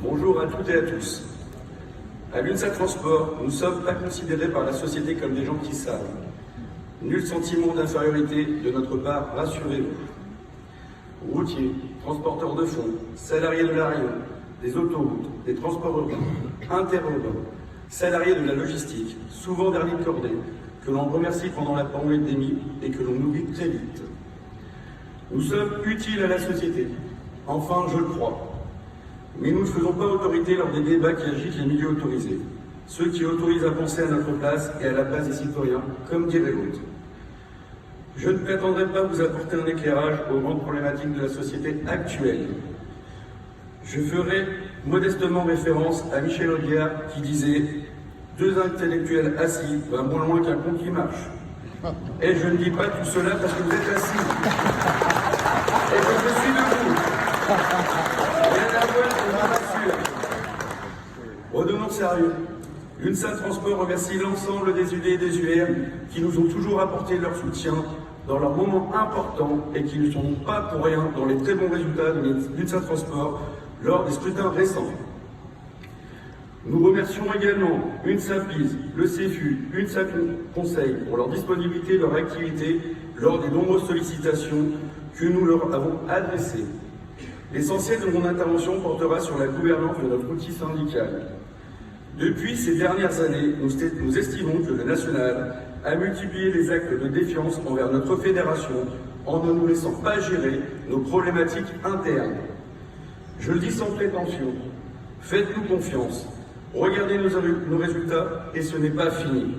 Bonjour à toutes et à tous. À l'UNSA Transport, nous ne sommes pas considérés par la société comme des gens qui savent. Nul sentiment d'infériorité de notre part, rassurez-vous. Routiers, transporteurs de fonds, salariés de l'ARIO, des autoroutes, des transports urbains, interurbains, salariés de la logistique, souvent dernier de cordée, que l'on remercie pendant la pandémie et que l'on oublie très vite. Nous sommes utiles à la société, enfin je le crois. Mais nous ne faisons pas autorité lors des débats qui agitent les milieux autorisés, ceux qui autorisent à penser à notre place et à la place des citoyens, comme dirait l'autre. Je ne prétendrai pas vous apporter un éclairage aux grandes problématiques de la société actuelle. Je ferai modestement référence à Michel Audiard qui disait « Deux intellectuels assis va moins loin qu'un pont qui marche ». Et je ne dis pas tout cela parce que vous êtes assis. Et que je suis debout. Rien à voir, je vous rassure. Redonnons sérieux. L'UNSA Transport remercie l'ensemble des UD et des UR qui nous ont toujours apporté leur soutien dans leurs moments importants et qui ne sont pas pour rien dans les très bons résultats de l'UNSA Transport lors des scrutins récents. Nous remercions également UNSAPIS, le CEFU, UNSA Conseil pour leur disponibilité et leur activité lors des nombreuses sollicitations que nous leur avons adressées. L'essentiel de mon intervention portera sur la gouvernance de notre outil syndical. Depuis ces dernières années, nous estimons que le national a multiplié les actes de défiance envers notre fédération en ne nous laissant pas gérer nos problématiques internes. Je le dis sans prétention, faites-nous confiance, regardez nos résultats et ce n'est pas fini.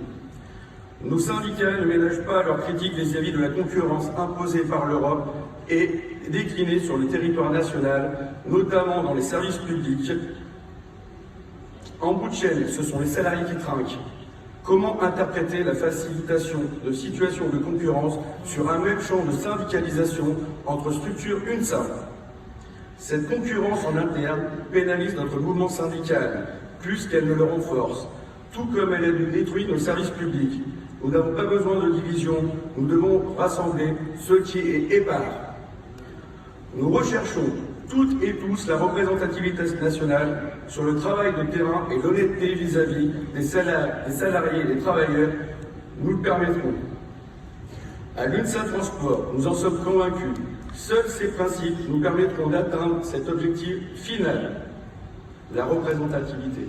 Nos syndicats ne ménagent pas leurs critiques vis-à-vis de la concurrence imposée par l'Europe et déclinée sur le territoire national, notamment dans les services publics. En bout de chaîne, ce sont les salariés qui trinquent. Comment interpréter la facilitation de situations de concurrence sur un même champ de syndicalisation entre structures UNSA? Cette concurrence en interne pénalise notre mouvement syndical, plus qu'elle ne le renforce, tout comme elle détruit nos services publics. Nous n'avons pas besoin de division, nous devons rassembler ce qui est épars. Nous recherchons toutes et tous la représentativité nationale sur le travail de terrain et l'honnêteté vis-à-vis des salariés et des travailleurs. Nous le permettrons. À l'UNSA Transport, nous en sommes convaincus. Seuls ces principes nous permettront d'atteindre cet objectif final, la représentativité.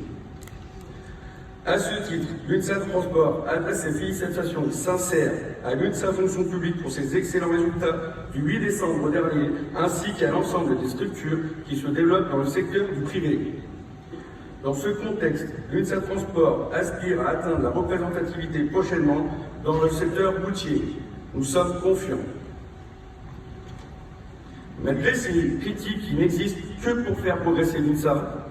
À ce titre, l'UNSA Transport adresse ses félicitations sincères à l'UNSA Fonction publique pour ses excellents résultats du 8 décembre dernier, ainsi qu'à l'ensemble des structures qui se développent dans le secteur du privé. Dans ce contexte, l'UNSA Transport aspire à atteindre la représentativité prochainement dans le secteur routier. Nous sommes confiants. Malgré ces critiques qui n'existent que pour faire progresser l'UNSA,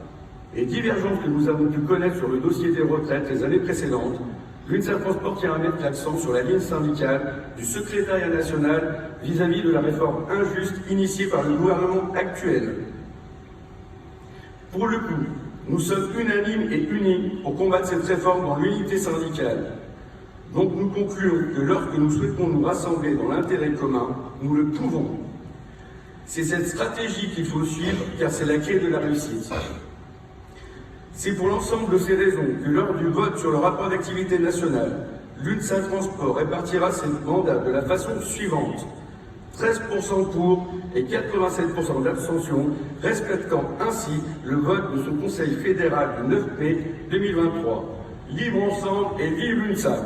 et divergences que nous avons pu connaître sur le dossier des retraites les années précédentes, l'UNSA Transport tient à mettre l'accent sur la ligne syndicale du secrétariat national vis-à-vis de la réforme injuste initiée par le gouvernement actuel. Pour le coup, nous sommes unanimes et unis pour combattre cette réforme dans l'unité syndicale. Donc nous concluons que lorsque nous souhaitons nous rassembler dans l'intérêt commun, nous le pouvons. C'est cette stratégie qu'il faut suivre car c'est la clé de la réussite. C'est pour l'ensemble de ces raisons que lors du vote sur le rapport d'activité nationale, l'UNSA Transport répartira ses mandats de la façon suivante. 13% pour et 87% d'abstention, respectant ainsi le vote de son Conseil fédéral du 9 mai 2023. Libre ensemble et vive l'UNSA!